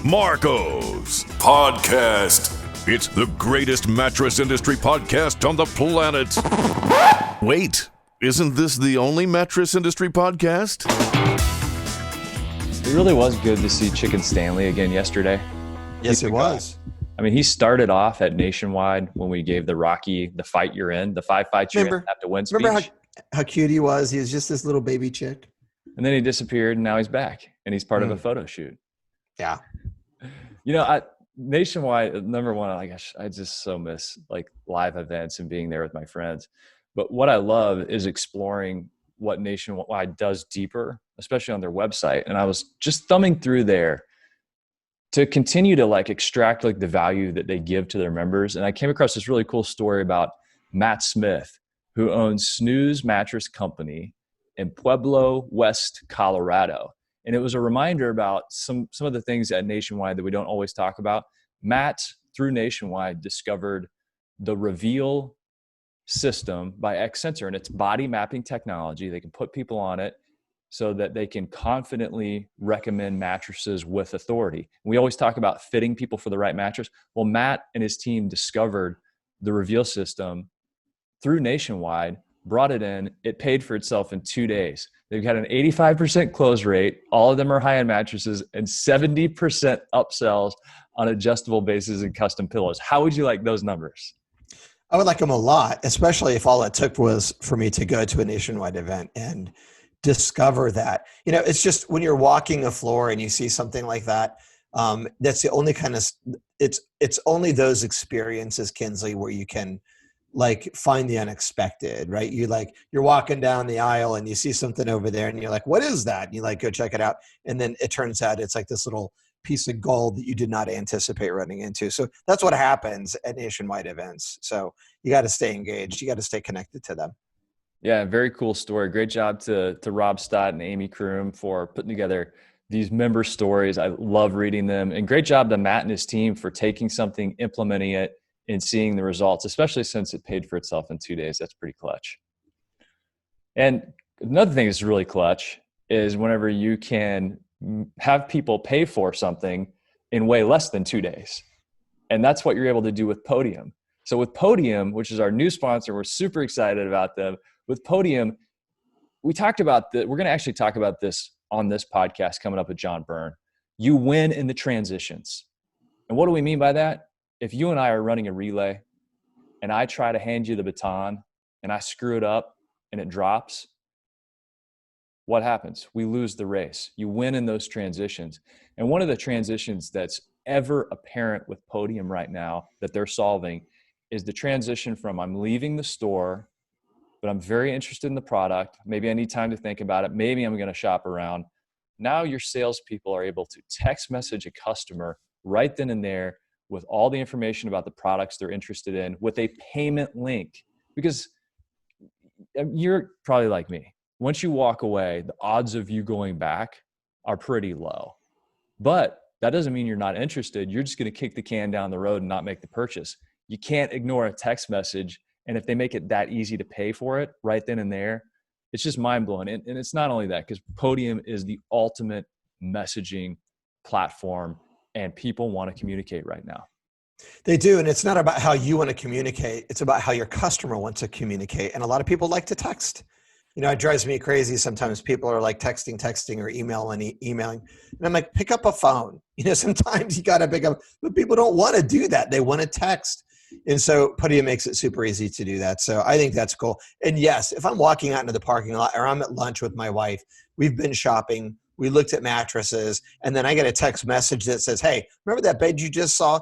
Marco's Podcast. It's the greatest mattress industry podcast on the planet. Wait, isn't this the only mattress industry podcast? It really was good to see Chicken Stanley again yesterday. Yes, it was. I mean, he started off at Nationwide when we gave the Rocky, the fight you're in, the 5 fights you're in, have to win speech. Remember how cute he was? He was just this little baby chick. And then he disappeared, and now he's back, and he's part of a photo shoot. Yeah. You know, Nationwide, number one, I just so miss like live events and being there with my friends. But what I love is exploring what Nationwide does deeper, especially on their website. And I was just thumbing through there to continue to like extract like the value that they give to their members. And I came across this really cool story about Matt Smith, who owns Snooze Mattress Company in Pueblo, West Colorado. And it was a reminder about some of the things at Nationwide that we don't always talk about. Matt, through Nationwide, discovered the Reveal system by X-Sensor, and it's body mapping technology. They can put people on it so that they can confidently recommend mattresses with authority. We always talk about fitting people for the right mattress. Well, Matt and his team discovered the Reveal system through Nationwide, brought it in, it paid for itself in 2 days. They've got an 85% close rate. All of them are high-end mattresses and 70% upsells on adjustable bases and custom pillows. How would you like those numbers? I would like them a lot, especially if all it took was for me to go to a Nationwide event and discover that. You know, it's just when you're walking a floor and you see something like that, that's the only kind of, it's only those experiences, Kinsley, where you can like find the unexpected, right? You're walking down the aisle and you see something over there and you're like, what is that? And you like, go check it out. And then it turns out it's like this little piece of gold that you did not anticipate running into. So that's what happens at Nationwide events. So you got to stay engaged. You got to stay connected to them. Yeah, very cool story. Great job to Rob Stott and Amy Kroom for putting together these member stories. I love reading them. And great job to Matt and his team for taking something, implementing it, and seeing the results, especially since it paid for itself in 2 days. That's pretty clutch. And another thing that's really clutch is whenever you can have people pay for something in way less than 2 days. And that's what you're able to do with Podium. So with Podium, which is our new sponsor, we're super excited about them. With Podium, we talked about we're going to actually talk about this on this podcast coming up with John Byrne. You win in the transitions. And what do we mean by that? If you and I are running a relay and I try to hand you the baton and I screw it up and it drops, what happens? We lose the race. You win in those transitions. And one of the transitions that's ever apparent with Podium right now that they're solving is the transition from I'm leaving the store, but I'm very interested in the product. Maybe I need time to think about it. Maybe I'm going to shop around. Now your salespeople are able to text message a customer right then and there with all the information about the products they're interested in with a payment link. Because you're probably like me. Once you walk away, the odds of you going back are pretty low. But that doesn't mean you're not interested. You're just going to kick the can down the road and not make the purchase. You can't ignore a text message. And if they make it that easy to pay for it right then and there, it's just mind-blowing. And it's not only that, because Podium is the ultimate messaging platform and people want to communicate right now. They do. And it's not about how you want to communicate. It's about how your customer wants to communicate. And a lot of people like to text. You know, it drives me crazy. Sometimes people are like texting or emailing. And I'm like, pick up a phone. You know, sometimes you got to pick up, but people don't want to do that. They want to text. And so Podium makes it super easy to do that. So I think that's cool. And yes, if I'm walking out into the parking lot or I'm at lunch with my wife, we've been shopping, we looked at mattresses, and then I get a text message that says, hey, remember that bed you just saw?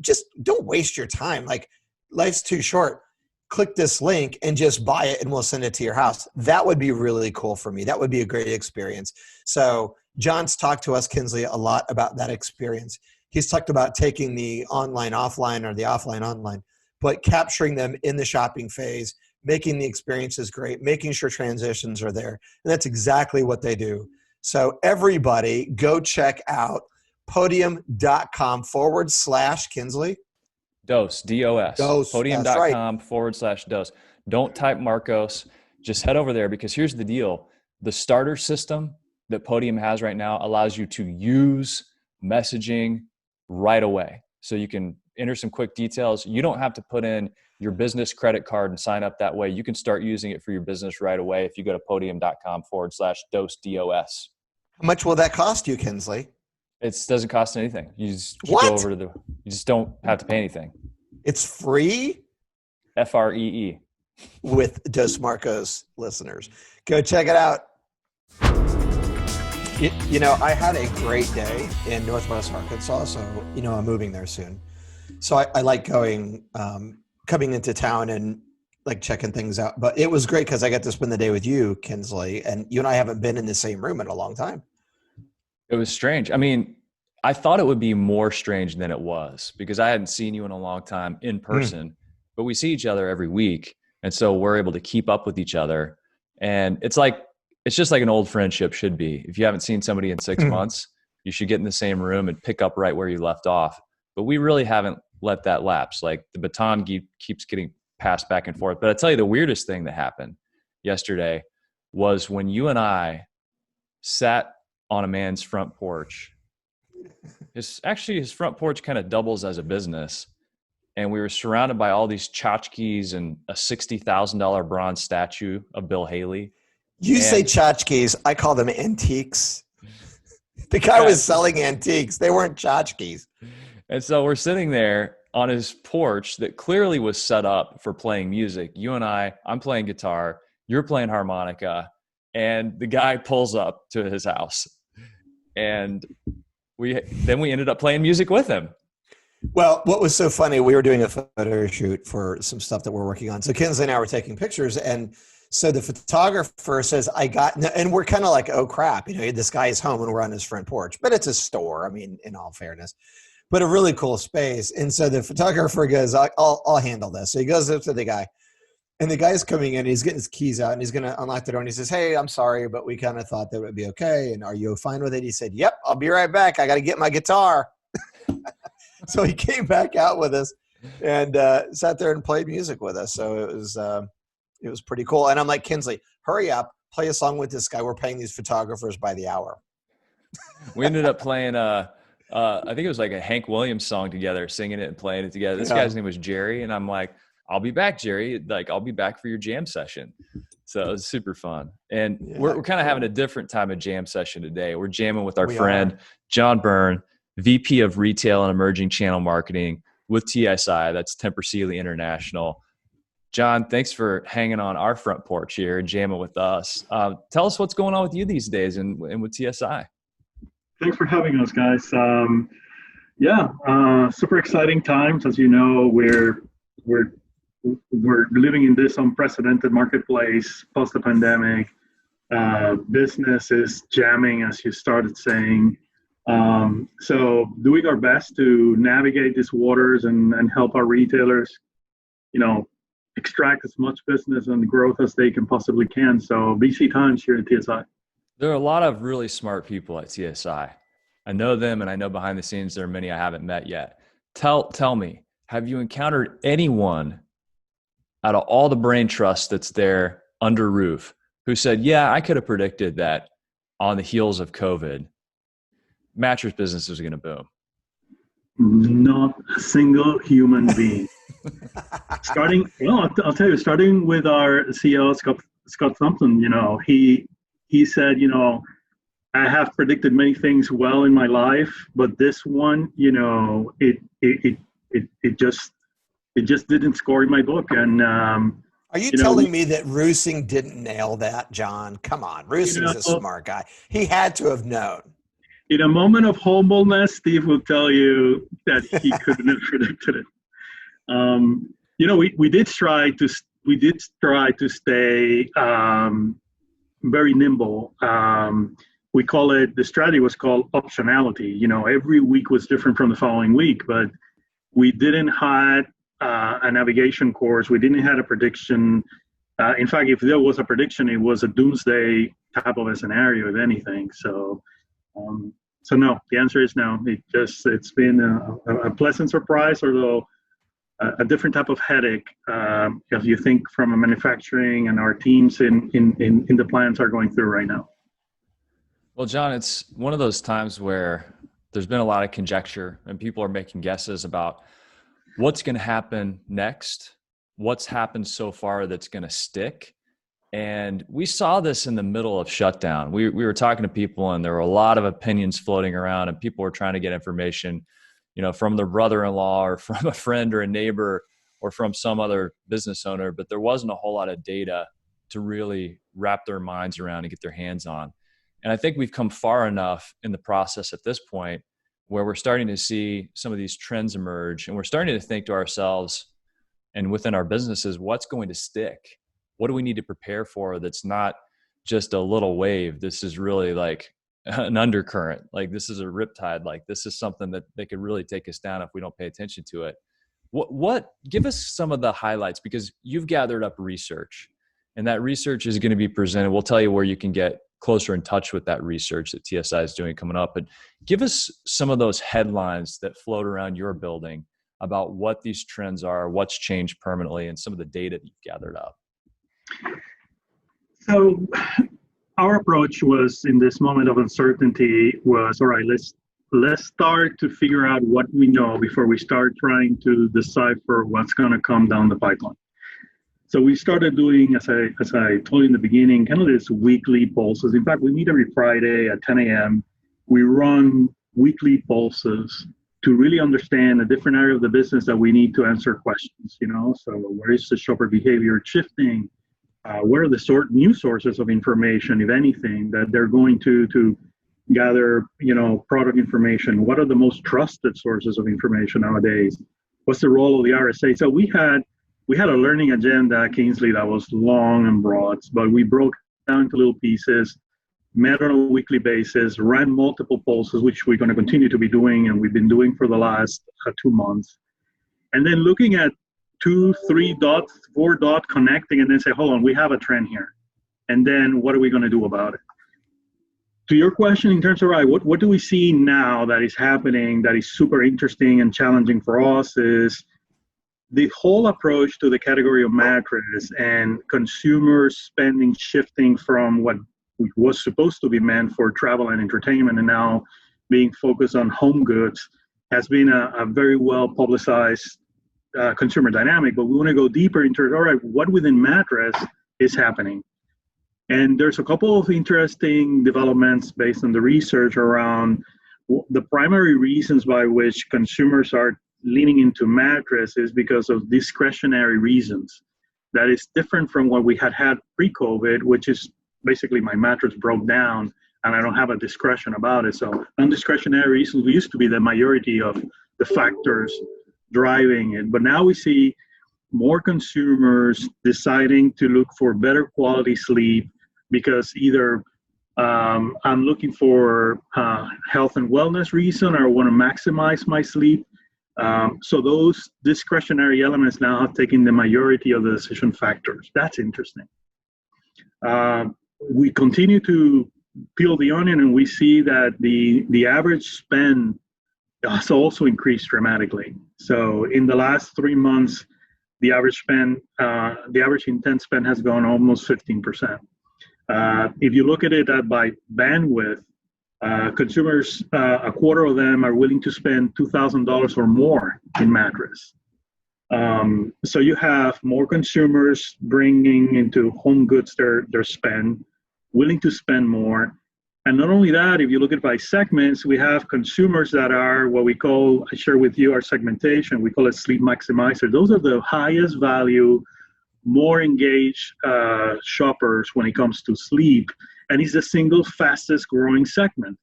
Just don't waste your time. Like, life's too short. Click this link and just buy it and we'll send it to your house. That would be really cool for me. That would be a great experience. So John's talked to us, Kinsley, a lot about that experience. He's talked about taking the online offline or the offline online, but capturing them in the shopping phase, making the experiences great, making sure transitions are there. And that's exactly what they do. So everybody go check out podium.com/Kinsley. Dose, D-O-S. Dose. Podium.com/dose. Don't type Marcos. Just head over there, because here's the deal. The starter system that Podium has right now allows you to use messaging right away. So you can enter some quick details. You don't have to put in your business credit card and sign up that way. You can start using it for your business right away if you go to podium.com/DOS, DOS. How much will that cost you, Kinsley? It doesn't cost anything. You just What? go over to you just don't have to pay anything. It's free? FREE. With Dos Marcos listeners. Go check it out. You know, I had a great day in Northwest Arkansas, so, you know, I'm moving there soon. So I like going, coming into town and like checking things out. But it was great because I got to spend the day with you, Kinsley, and you and I haven't been in the same room in a long time. It was strange. I mean, I thought it would be more strange than it was because I hadn't seen you in a long time in person, but we see each other every week. And so we're able to keep up with each other. And it's just like an old friendship should be. If you haven't seen somebody in 6 months, you should get in the same room and pick up right where you left off. But we really haven't let that lapse. Like the baton keeps getting passed back and forth. But I tell you, the weirdest thing that happened yesterday was when you and I sat on a man's front porch. His front porch kind of doubles as a business. And we were surrounded by all these tchotchkes and a $60,000 bronze statue of Bill Haley. You say tchotchkes. I call them antiques. The guy was selling antiques. They weren't tchotchkes. And so we're sitting there on his porch that clearly was set up for playing music. You and I'm playing guitar. You're playing harmonica. And the guy pulls up to his house. And we ended up playing music with him. Well, what was so funny, we were doing a photo shoot for some stuff that we're working on. So Kinsley and I were taking pictures, and so the photographer says, and we're kind of like, oh crap, you know, this guy is home and we're on his front porch, but it's a store. I mean, in all fairness, but a really cool space. And so the photographer goes, I'll handle this. So he goes up to the guy, and the guy's coming in, he's getting his keys out, and he's going to unlock the door, and he says, hey, I'm sorry, but we kind of thought that would be okay. And are you fine with it? He said, yep, I'll be right back. I got to get my guitar. So he came back out with us and sat there and played music with us. So it was pretty cool. And I'm like, Kinsley, hurry up, play a song with this guy. We're paying these photographers by the hour. We ended up playing, I think it was like a Hank Williams song together, singing it and playing it together. This guy's name was Jerry. And I'm like, I'll be back, Jerry. Like, I'll be back for your jam session. So it was super fun. And we're kind of having a different time of jam session today. We're jamming with our friend, John Byrne, VP of Retail and Emerging Channel Marketing with TSI. That's Tempur Sealy International. John, thanks for hanging on our front porch here and jamming with us. Tell us what's going on with you these days and with TSI. Thanks for having us, guys. Super exciting times. As you know, we're living in this unprecedented marketplace post the pandemic. Business is jamming, as you started saying. So doing our best to navigate these waters and help our retailers, you know, extract as much business and growth as they possibly can. So busy times here at TSI. There are a lot of really smart people at TSI. I know them, and I know behind the scenes there are many I haven't met yet. Tell me, have you encountered anyone out of all the brain trust that's there under roof who said, yeah, I could have predicted that on the heels of COVID, mattress business is going to boom? Not a single human being. I'll tell you, starting with our CEO, Scott Thompson, you know, he said, you know, I have predicted many things well in my life, but this one, you know, it just didn't score in my book. And are you telling me that Roosing didn't nail that, John? Come on, Roosing's a smart guy. He had to have known. In a moment of humbleness, Steve will tell you that he couldn't have predicted it. You know, we did try to stay very nimble. The strategy was called optionality. You know, every week was different from the following week, but we didn't have a navigation course. We didn't have a prediction. In fact, if there was a prediction, it was a doomsday type of a scenario, if anything. So no, the answer is no. It's been a pleasant surprise, although a different type of headache if you think from a manufacturing and our teams in the plants are going through right now. Well, John, it's one of those times where there's been a lot of conjecture, and people are making guesses about what's going to happen next, what's happened so far that's going to stick. And we saw this in the middle of shutdown. We were talking to people, and there were a lot of opinions floating around, and people were trying to get information, from their brother-in-law or from a friend or a neighbor or from some other business owner, but there wasn't a whole lot of data to really wrap their minds around and get their hands on. And I think we've come far enough in the process at this point where we're starting to see some of these trends emerge, and we're starting to think to ourselves and within our businesses, what's going to stick? What do we need to prepare for that's not just a little wave? This is really like an undercurrent. Like this is a riptide. Like this is something that they could really take us down if we don't pay attention to it. What give us some of the highlights, because you've gathered up research, and that research is going to be presented. We'll tell you where you can get closer in touch with that research that TSI is doing coming up. But give us some of those headlines that float around your building about what these trends are, what's changed permanently, and some of the data that you've gathered up. So our approach was, in this moment of uncertainty, was, all right, let's start to figure out what we know before we start trying to decipher what's going to come down the pipeline. So we started doing, as I told you in the beginning, kind of this weekly pulses. In fact, we meet every Friday at 10 a.m. We run weekly pulses to really understand a different area of the business that we need to answer questions, So where is the shopper behavior shifting? What are the new sources of information, if anything, that they're going to gather, product information? What are the most trusted sources of information nowadays? What's the role of the RSA? So we had a learning agenda, Kingsley, that was long and broad, but we broke down into little pieces, met on a weekly basis, ran multiple pulses, which we're going to continue to be doing, and we've been doing for the last 2 months. And then looking at 2, 3 dots, 4 dot connecting, and then say, hold on, we have a trend here. And then what are we going to do about it? To your question, in terms of, right, what do we see now that is happening that is super interesting and challenging for us is the whole approach to the category of mattress and consumer spending shifting from what was supposed to be meant for travel and entertainment and now being focused on home goods has been a very well publicized consumer dynamic. But we want to go deeper into, all right, what within mattress is happening? And there's a couple of interesting developments based on the research around the primary reasons by which consumers are leaning into mattress is because of discretionary reasons. That is different from what we had pre-COVID, which is basically my mattress broke down and I don't have a discretion about it. So non-discretionary reasons used to be the majority of the factors driving it. But now we see more consumers deciding to look for better quality sleep because either I'm looking for health and wellness reason, or I want to maximize my sleep. So those discretionary elements now have taken the majority of the decision factors. That's interesting. We continue to peel the onion, and we see that the average spend has also increased dramatically. So in the last 3 months, the average intent spend has gone almost 15%. If you look at it by bandwidth, consumers, a quarter of them are willing to spend $2,000 or more in mattress. So you have more consumers bringing into home goods their spend, willing to spend more. And not only that, if you look at by segments, we have consumers that are what we call, I share with you our segmentation, we call it sleep maximizer. Those are the highest value, more engaged shoppers when it comes to sleep. And it's the single fastest growing segment.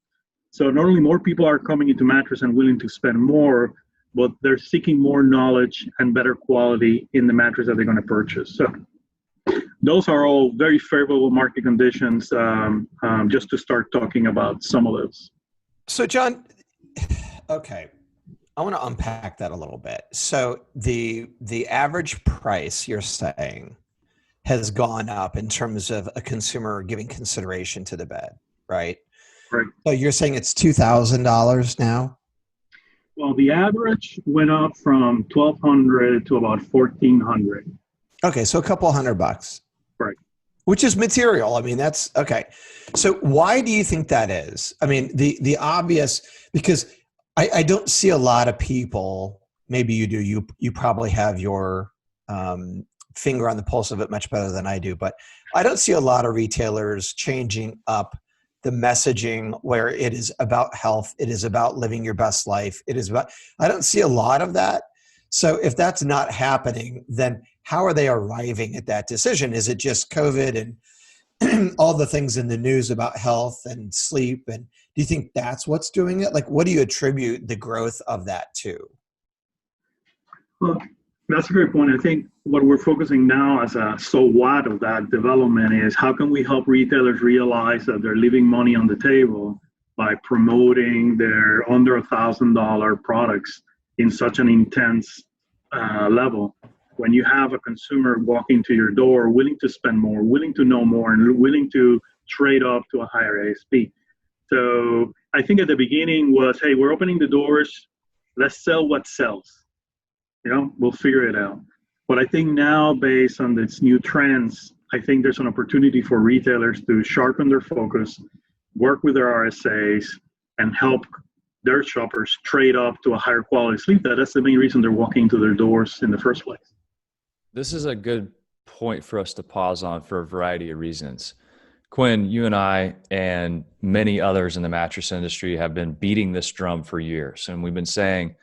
So not only more people are coming into mattress and willing to spend more, but they're seeking more knowledge and better quality in the mattress that they're going to purchase. So those are all very favorable market conditions, just to start talking about some of those. So John, okay, I want to unpack that a little bit. So the average price, you're saying, has gone up in terms of a consumer giving consideration to the bed, right? Right. So you're saying it's $2,000 now? Well, the average went up from $1,200 to about $1,400. Okay, so a couple $100. Right. Which is material. I mean, that's okay. So why do you think that is? I mean, the obvious, because I don't see a lot of people, maybe you do, you probably have your finger on the pulse of it much better than I do, but I don't see a lot of retailers changing up the messaging where it is about health, it is about living your best life, it is about, I don't see a lot of that. So if that's not happening, then how are they arriving at that decision? Is it just COVID and all the things in the news about health and sleep? And do you think that's what's doing it? Like, what do you attribute the growth of that to? Well, that's a great point. I think what we're focusing now as a so what of that development is how can we help retailers realize that they're leaving money on the table by promoting their under $1,000 products in such an intense level. When you have a consumer walking to your door, willing to spend more, willing to know more, and willing to trade up to a higher ASP. So I think at the beginning was, hey, we're opening the doors, let's sell what sells. We'll figure it out. But I think now, based on these new trends, I think there's an opportunity for retailers to sharpen their focus, work with their RSAs, and help their shoppers trade up to a higher quality sleep. That's the main reason they're walking to their doors in the first place. This is a good point for us to pause on for a variety of reasons. Quinn, you and I and many others in the mattress industry have been beating this drum for years. And we've been saying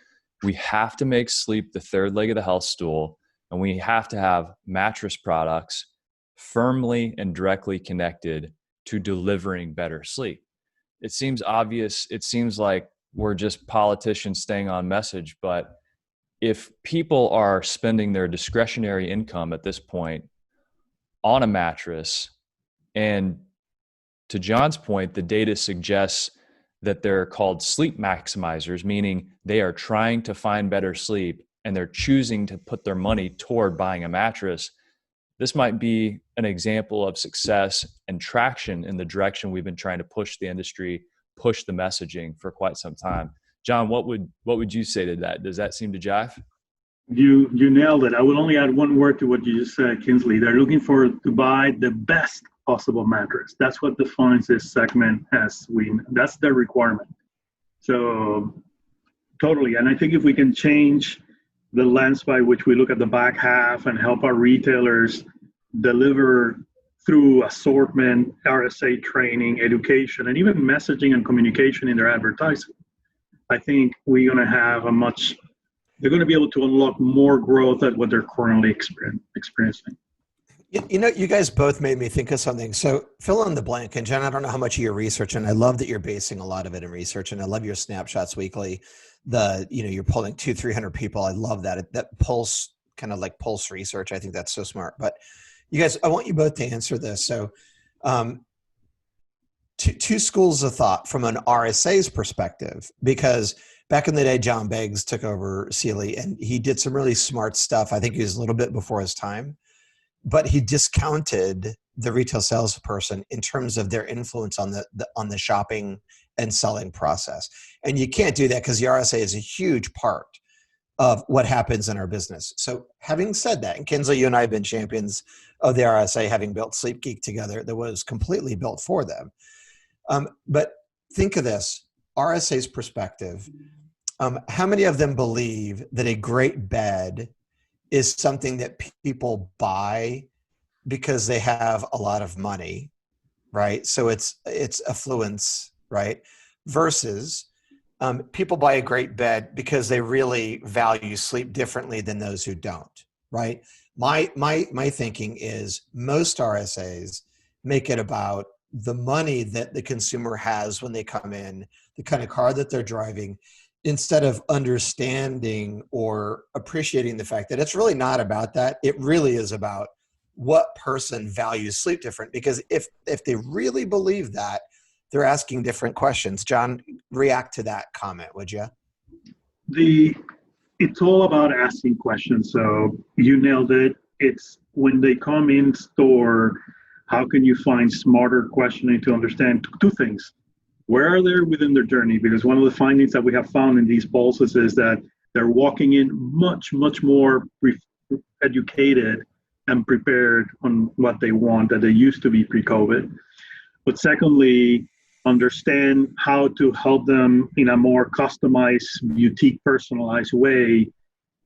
we have to make sleep the third leg of the health stool, and we have to have mattress products firmly and directly connected to delivering better sleep. It seems obvious. It seems like we're just politicians staying on message, but if people are spending their discretionary income at this point on a mattress, and to John's point, the data suggests that they're called sleep maximizers, meaning they are trying to find better sleep and they're choosing to put their money toward buying a mattress. This might be an example of success and traction in the direction we've been trying to push the industry, push the messaging for quite some time. John, what would you say to that? Does that seem to jive? You nailed it. I will only add one word to what you just said, Kinsley. They're looking to buy the best possible mattress. That's what defines this segment that's their requirement. So totally. And I think if we can change the lens by which we look at the back half and help our retailers deliver through assortment, RSA training, education, and even messaging and communication in their advertising, I think we're going to have they're going to be able to unlock more growth at what they're currently experiencing. You guys both made me think of something. So fill in the blank. And Jen, I don't know how much of your research, and I love that you're basing a lot of it in research, and I love your snapshots weekly. You're pulling 200-300 people. I love that. That pulse, kind of like pulse research. I think that's so smart. But you guys, I want you both to answer this. So two schools of thought from an RSA's perspective, because back in the day, John Beggs took over Sealy and he did some really smart stuff. I think he was a little bit before his time, but he discounted the retail salesperson in terms of their influence on the shopping and selling process. And you can't do that because the RSA is a huge part of what happens in our business. So having said that, and Kinsley, you and I have been champions of the RSA, having built Sleep Geek together, that was completely built for them. But think of this, RSA's perspective. How many of them believe that a great bed is something that people buy because they have a lot of money, right? So it's affluence, right? Versus people buy a great bed because they really value sleep differently than those who don't, right? My thinking is most RSAs make it about the money that the consumer has when they come in, the kind of car that they're driving, instead of understanding or appreciating the fact that it's really not about that. It really is about what person values sleep different. Because if they really believe that, they're asking different questions. John, react to that comment, would you? It's all about asking questions. So you nailed it. It's when they come in store, how can you find smarter questioning to understand two things? Where are they within their journey? Because one of the findings that we have found in these pulses is that they're walking in much, much more educated and prepared on what they want than they used to be pre-COVID. But secondly, understand how to help them in a more customized, boutique, personalized way,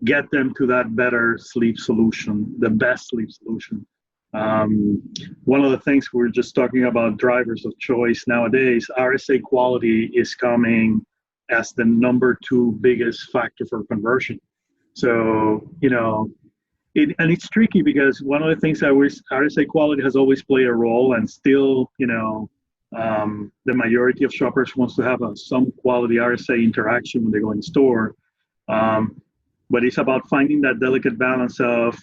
get them to that better sleep solution, the best sleep solution. One of the things we're just talking about drivers of choice nowadays, RSA quality is coming as the number 2 biggest factor for conversion. So, and it's tricky because one of the things that RSA quality has always played a role, and still, the majority of shoppers wants to have some quality RSA interaction when they go in store. But it's about finding that delicate balance of,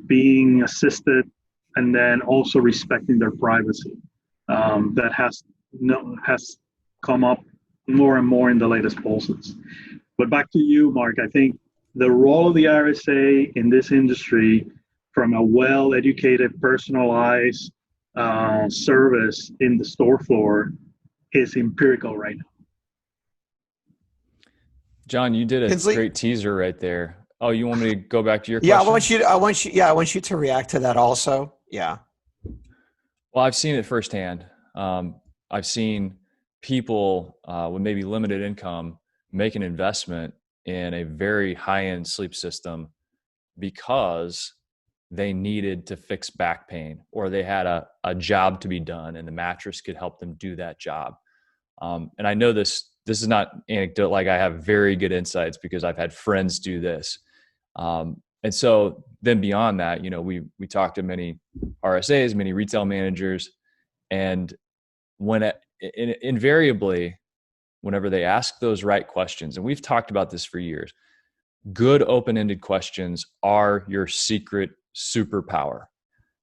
being assisted and then also respecting their privacy. That has come up more and more in the latest pulses. But back to you, Mark. I think the role of the RSA in this industry, from a well-educated, personalized service in the store floor, is empirical right now. John, you did a Kinsley? great teaser right there. Oh, you want me to go back to your Yeah, question? I want you to react to that also. Yeah. Well, I've seen it firsthand. I've seen people with maybe limited income make an investment in a very high-end sleep system because they needed to fix back pain, or they had a job to be done and the mattress could help them do that job. And I know this is not anecdote, like I have very good insights because I've had friends do this. And so then beyond that, we talked to many RSAs, many retail managers, and invariably, whenever they ask those right questions, and we've talked about this for years, good open-ended questions are your secret superpower.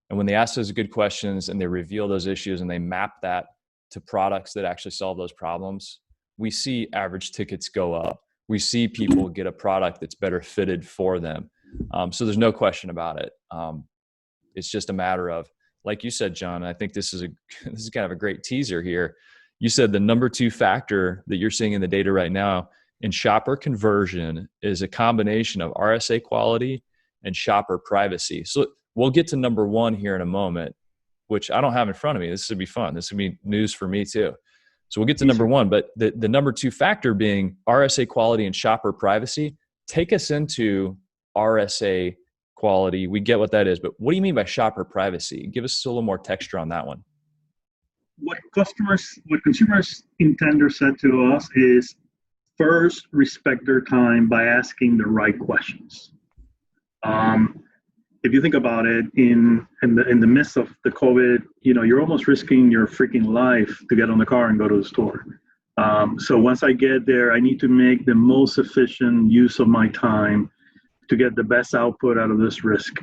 And when they ask those good questions and they reveal those issues and they map that to products that actually solve those problems, we see average tickets go up. We see people get a product that's better fitted for them. So there's no question about it. It's just a matter of, like you said, John, and I think this is kind of a great teaser here. You said the number 2 factor that you're seeing in the data right now in shopper conversion is a combination of RSA quality and shopper privacy. So we'll get to number 1 here in a moment, which I don't have in front of me. This would be fun. This would be news for me too. So we'll get to number 1, but the number 2 factor being RSA quality and shopper privacy. Take us into RSA quality. We get what that is, but what do you mean by shopper privacy? Give us a little more texture on that one. What consumers intender said to us is, first, respect their time by asking the right questions. If you think about it, in the midst of the COVID, you're almost risking your freaking life to get on the car and go to the store. So once I get there, I need to make the most efficient use of my time to get the best output out of this risk.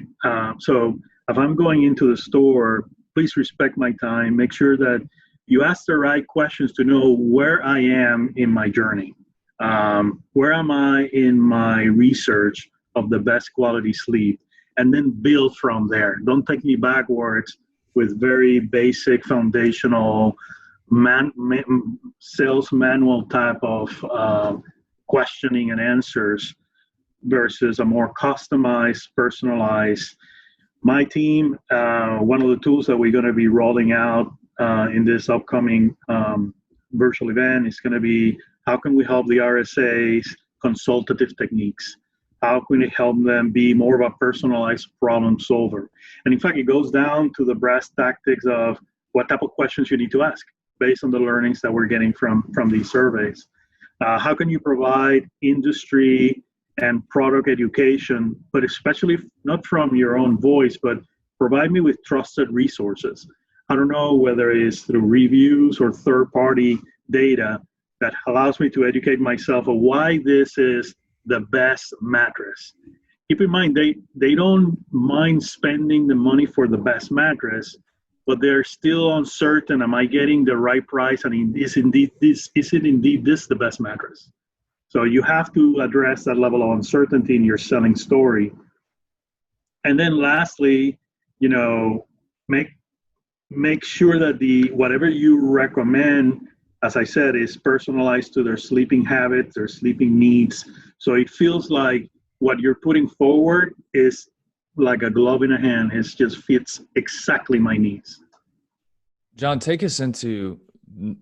So if I'm going into the store, please respect my time. Make sure that you ask the right questions to know where I am in my journey. Where am I in my research of the best quality sleep? And then build from there. Don't take me backwards with very basic foundational sales manual type of questioning and answers versus a more customized, personalized. My team, one of the tools that we're going to be rolling out in this upcoming virtual event is going to be, how can we help the RSAs consultative techniques? How can we help them be more of a personalized problem solver? And in fact, it goes down to the brass tactics of what type of questions you need to ask based on the learnings that we're getting from these surveys. How can you provide industry and product education, but especially not from your own voice, but provide me with trusted resources? I don't know whether it's through reviews or third-party data that allows me to educate myself on why this is the best mattress. Keep in mind, they don't mind spending the money for the best mattress, but they're still uncertain, am I getting the right price? And is it indeed this the best mattress? So you have to address that level of uncertainty in your selling story. And then lastly, make sure that whatever you recommend, as I said, is personalized to their sleeping habits, their sleeping needs. So it feels like what you're putting forward is like a glove in a hand. It just fits exactly my needs. John, take us into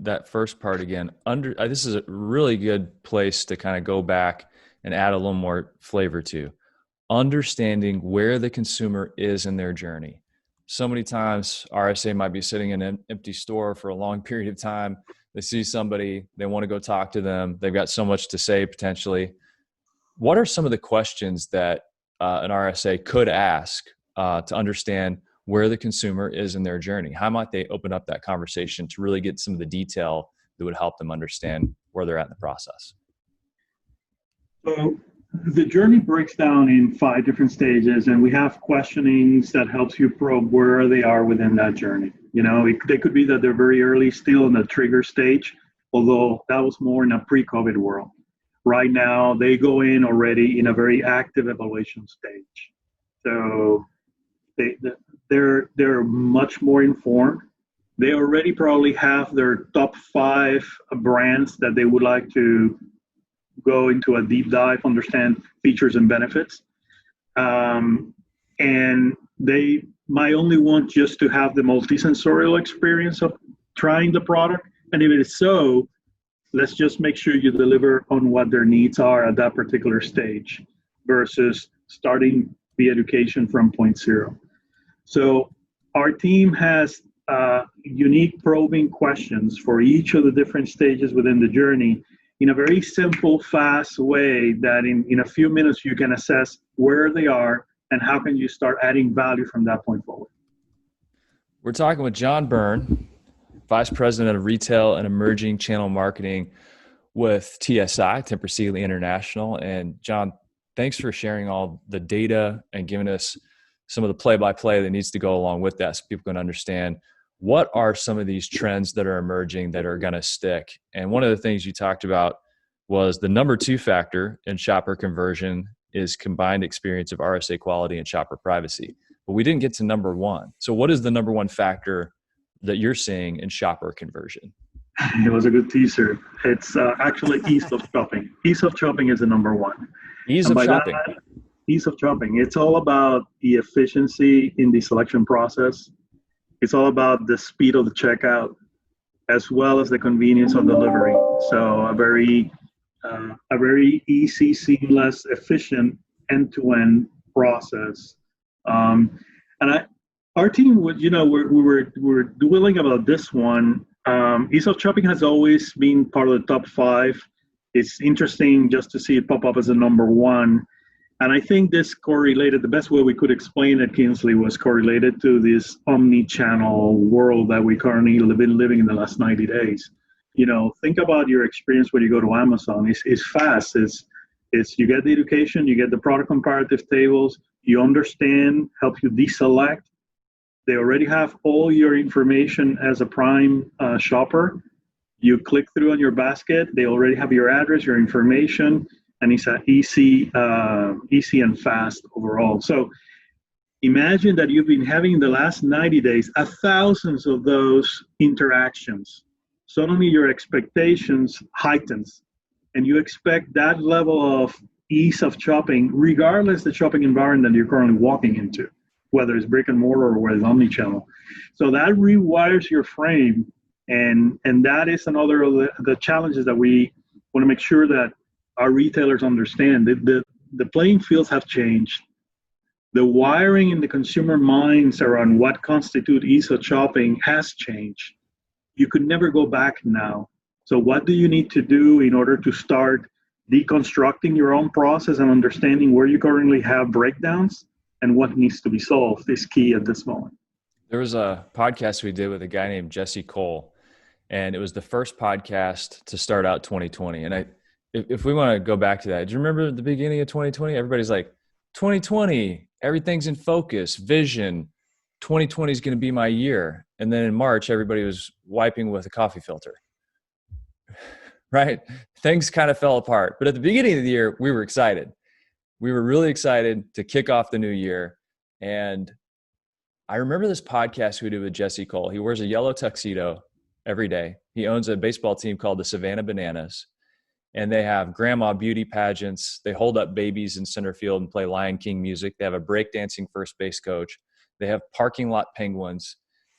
that first part again. This is a really good place to kind of go back and add a little more flavor to understanding where the consumer is in their journey. So many times RSA might be sitting in an empty store for a long period of time. They see somebody, they want to go talk to them. They've got so much to say potentially. What are some of the questions that an RSA could ask to understand where the consumer is in their journey? How might they open up that conversation to really get some of the detail that would help them understand where they're at in the process? So the journey breaks down in 5 different stages, and we have questionings that helps you probe where they are within that journey. They could be that they're very early, still in the trigger stage, although that was more in a pre-COVID world. Right now, they go in already in a very active evaluation stage. So they're much more informed. They already probably have their top 5 brands that they would like to go into a deep dive, understand features and benefits. And they might only want just to have the multi-sensorial experience of trying the product. And if it is so, let's just make sure you deliver on what their needs are at that particular stage versus starting the education from point zero. So our team has unique probing questions for each of the different stages within the journey in a very simple, fast way that in a few minutes you can assess where they are and how can you start adding value from that point forward. We're talking with John Byrne, Vice President of Retail and Emerging Channel Marketing with TSI, Tempur Sealy International. And John, thanks for sharing all the data and giving us some of the play-by-play that needs to go along with that so people can understand what are some of these trends that are emerging that are going to stick. And one of the things you talked about was the number 2 factor in shopper conversion is combined experience of RSA quality and shopper privacy. But we didn't get to number 1. So what is the number 1 factor that you're seeing in shopper conversion? It was a good teaser. It's actually ease of shopping. Ease of shopping is the number 1. Ease of shopping. Ease of shopping. It's all about the efficiency in the selection process. It's all about the speed of the checkout, as well as the convenience of delivery. So a very easy, seamless, efficient end-to-end process. Our team would, we were dwelling about this one. Ease of shopping has always been part of the top 5. It's interesting just to see it pop up as a number 1. And I think this correlated, the best way we could explain it, Kingsley, was correlated to this omni-channel world that we currently have been living in the last 90 days. Think about your experience when you go to Amazon. It's fast. It's you get the education, you get the product comparative tables, you understand, help you deselect. They already have all your information as a Prime shopper. You click through on your basket. They already have your address, your information, and it's easy and fast overall. So imagine that you've been having the last 90 days, thousands of those interactions. Suddenly your expectations heightens, and you expect that level of ease of shopping, regardless the shopping environment that you're currently walking into, whether it's brick and mortar or whether it's omnichannel. So that rewires your frame, and that is another of the challenges that we want to make sure that our retailers understand. The playing fields have changed. The wiring in the consumer minds around what constitutes ease of shopping has changed. You could never go back now. So what do you need to do in order to start deconstructing your own process and understanding where you currently have breakdowns and what needs to be solved is key at this moment. There was a podcast we did with a guy named Jesse Cole, and it was the first podcast to start out 2020. And if we want to go back to that, do you remember the beginning of 2020? Everybody's like, 2020, everything's in focus, vision, 2020 is going to be my year. And then in March, everybody was wiping with a coffee filter, right? Things kind of fell apart. But at the beginning of the year, we were excited. We were really excited to kick off the new year. And I remember this podcast we did with Jesse Cole. He wears a yellow tuxedo every day. He owns a baseball team called the Savannah Bananas. And they have grandma beauty pageants. They hold up babies in center field and play Lion King music. They have a breakdancing first base coach. They have parking lot penguins.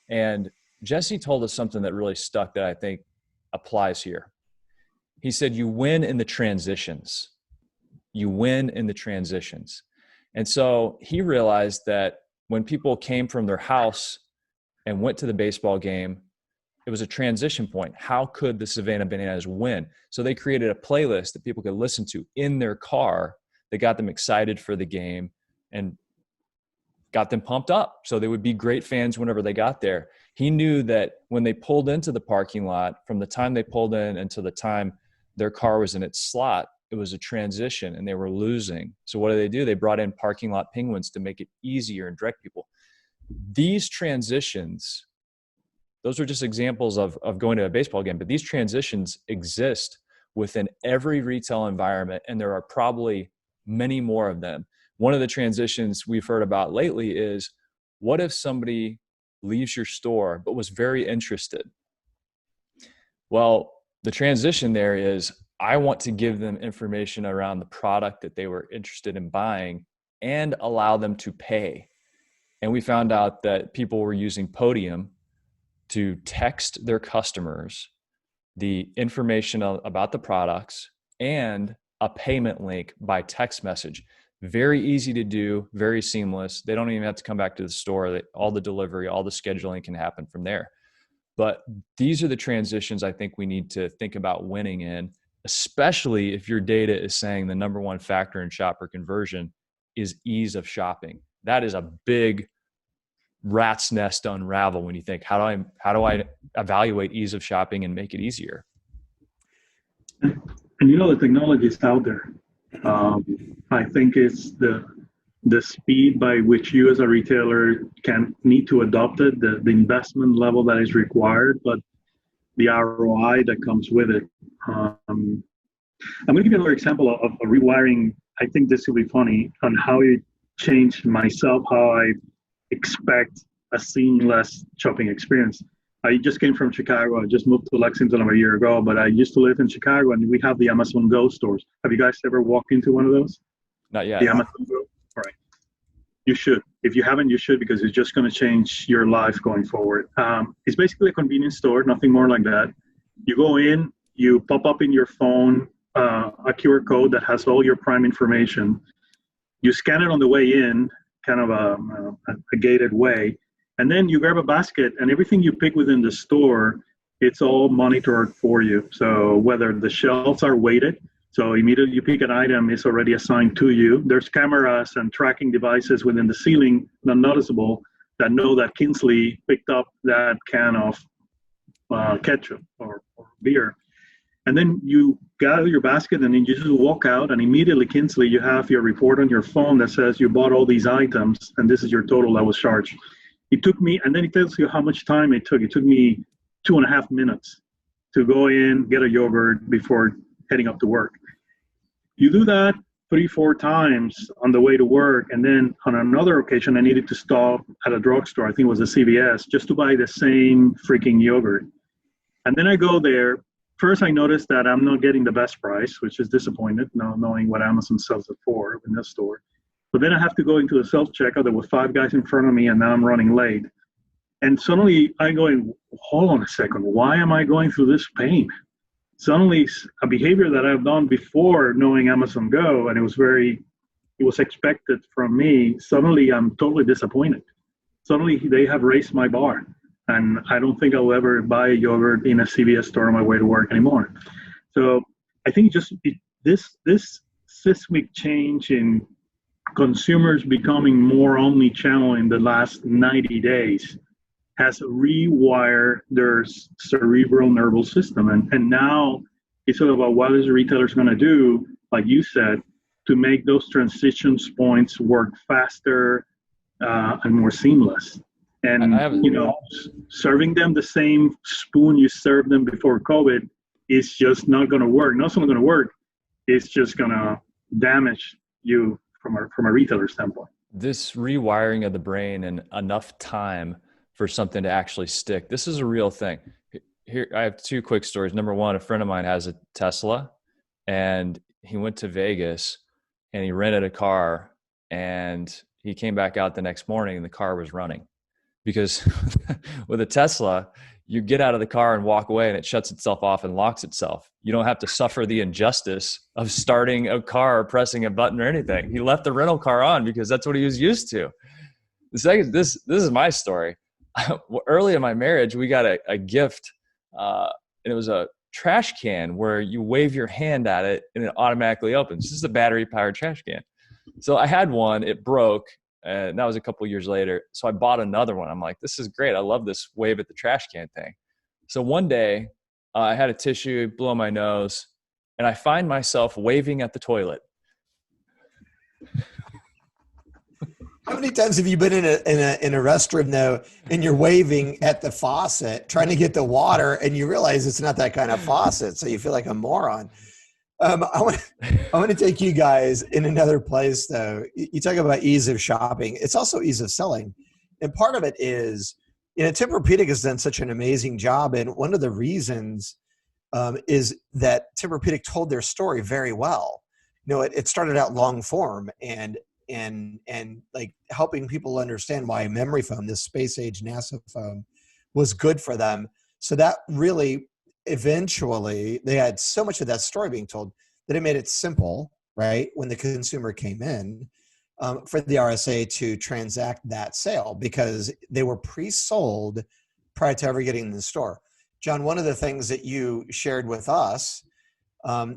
And Jesse told us something that really stuck that I think applies here. He said, you win in the transitions. You win in the transitions. And so he realized that when people came from their house and went to the baseball game, it was a transition point. How could the Savannah Bananas win? So they created a playlist that people could listen to in their car that got them excited for the game and got them pumped up so they would be great fans whenever they got there. He knew that when they pulled into the parking lot, from the time they pulled in until the time their car was in its slot, it was a transition and they were losing. So what do? They brought in parking lot penguins to make it easier and direct people. These transitions, those are just examples of going to a baseball game, but these transitions exist within every retail environment, and there are probably many more of them. One of the transitions we've heard about lately is, what if somebody leaves your store but was very interested? Well, the transition there is, I want to give them information around the product that they were interested in buying and allow them to pay. And we found out that people were using Podium to text their customers the information about the products and a payment link by text message. Very easy to do, very seamless. They don't even have to come back to the store. All the delivery, all the scheduling can happen from there. But these are the transitions I think we need to think about winning in, especially if your data is saying the number one factor in shopper conversion is ease of shopping. That is a big rat's nest to unravel when you think, how do I evaluate ease of shopping and make it easier? And the technology is out there. I think it's the speed by which you as a retailer can need to adopt it, the investment level that is required, but the ROI that comes with it. I'm going to give you another example of rewiring. I think this will be funny on how it changed myself, how I expect a seamless shopping experience. I just came from Chicago. I just moved to Lexington a year ago, but I used to live in Chicago, and we have the Amazon Go stores. Have you guys ever walked into one of those? Not yet. The Amazon Go? All right. You should. If you haven't, you should, because it's just going to change your life going forward. It's basically a convenience store, nothing more like that. You go in, you pop up in your phone a QR code that has all your Prime information. You scan it on the way in, kind of a gated way, and then you grab a basket, and everything you pick within the store, it's all monitored for you. So whether the shelves are weighted, so immediately you pick an item, it's already assigned to you. There's cameras and tracking devices within the ceiling, not noticeable, that know that Kinsley picked up that can of ketchup or beer. And then you gather your basket, and then you just walk out, and immediately, Kinsley, you have your report on your phone that says you bought all these items, and this is your total that was charged. It took me, and then it tells you how much time it took. It took me 2.5 minutes to go in, get a yogurt before heading up to work. You do that 3-4 times on the way to work, and then on another occasion, I needed to stop at a drugstore, I think it was a CVS, just to buy the same freaking yogurt. And then I go there. First, I noticed that I'm not getting the best price, which is disappointed, now knowing what Amazon sells it for in this store. But then I have to go into the self-checkout. There were 5 guys in front of me, and now I'm running late. And suddenly I'm going, hold on a second, why am I going through this pain? Suddenly, a behavior that I've done before knowing Amazon Go, and it was expected from me, suddenly I'm totally disappointed. Suddenly they have raised my bar. And I don't think I'll ever buy a yogurt in a CVS store on my way to work anymore. So I think this seismic change in consumers becoming more omni-channel in the last 90 days has rewired their cerebral nervous system. And now it's all about what is the retailer's going to do, like you said, to make those transitions points work faster and more seamless. And, serving them the same spoon you served them before COVID is just not going to work. Not only going to work, it's just going to damage you from a retailer standpoint. This rewiring of the brain and enough time for something to actually stick. This is a real thing. Here, I have 2 quick stories. Number one, a friend of mine has a Tesla, and he went to Vegas and he rented a car, and he came back out the next morning and the car was running. because with a Tesla, you get out of the car and walk away and it shuts itself off and locks itself. You don't have to suffer the injustice of starting a car or pressing a button or anything. He left the rental car on because that's what he was used to. The second, this is my story. Early in my marriage, we got a gift, and it was a trash can where you wave your hand at it and it automatically opens. This is a battery-powered trash can. So I had one, it broke, and that was a couple years later. So I bought another one. I'm like, this is great. I love this wave at the trash can thing. So one day, I had a tissue, blew on my nose, and I find myself waving at the toilet. How many times have you been in a restroom though, and you're waving at the faucet, trying to get the water, and you realize it's not that kind of faucet, so you feel like a moron? I want to take you guys in another place though. You talk about ease of shopping. It's also ease of selling, and part of it is, Tempur-Pedic has done such an amazing job, and one of the reasons is that Tempur-Pedic told their story very well. It started out long form and like helping people understand why memory foam, this space age NASA foam, was good for them. So that really, eventually, they had so much of that story being told that it made it simple, right? When the consumer came in, for the RSA to transact that sale, because they were pre-sold prior to ever getting in the store. John, one of the things that you shared with us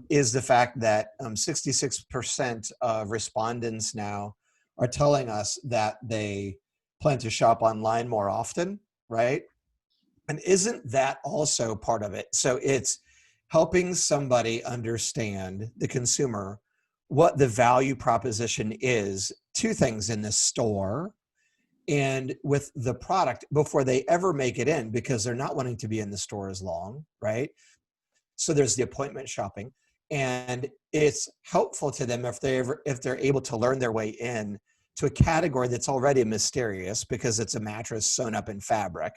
is the fact that 66% of respondents now are telling us that they plan to shop online more often, right? And isn't that also part of it? So it's helping somebody understand, the consumer, what the value proposition is, two things in the store and with the product before they ever make it in, because they're not wanting to be in the store as long, right? So there's the appointment shopping, and it's helpful to them if they're able to learn their way in to a category that's already mysterious because it's a mattress sewn up in fabric,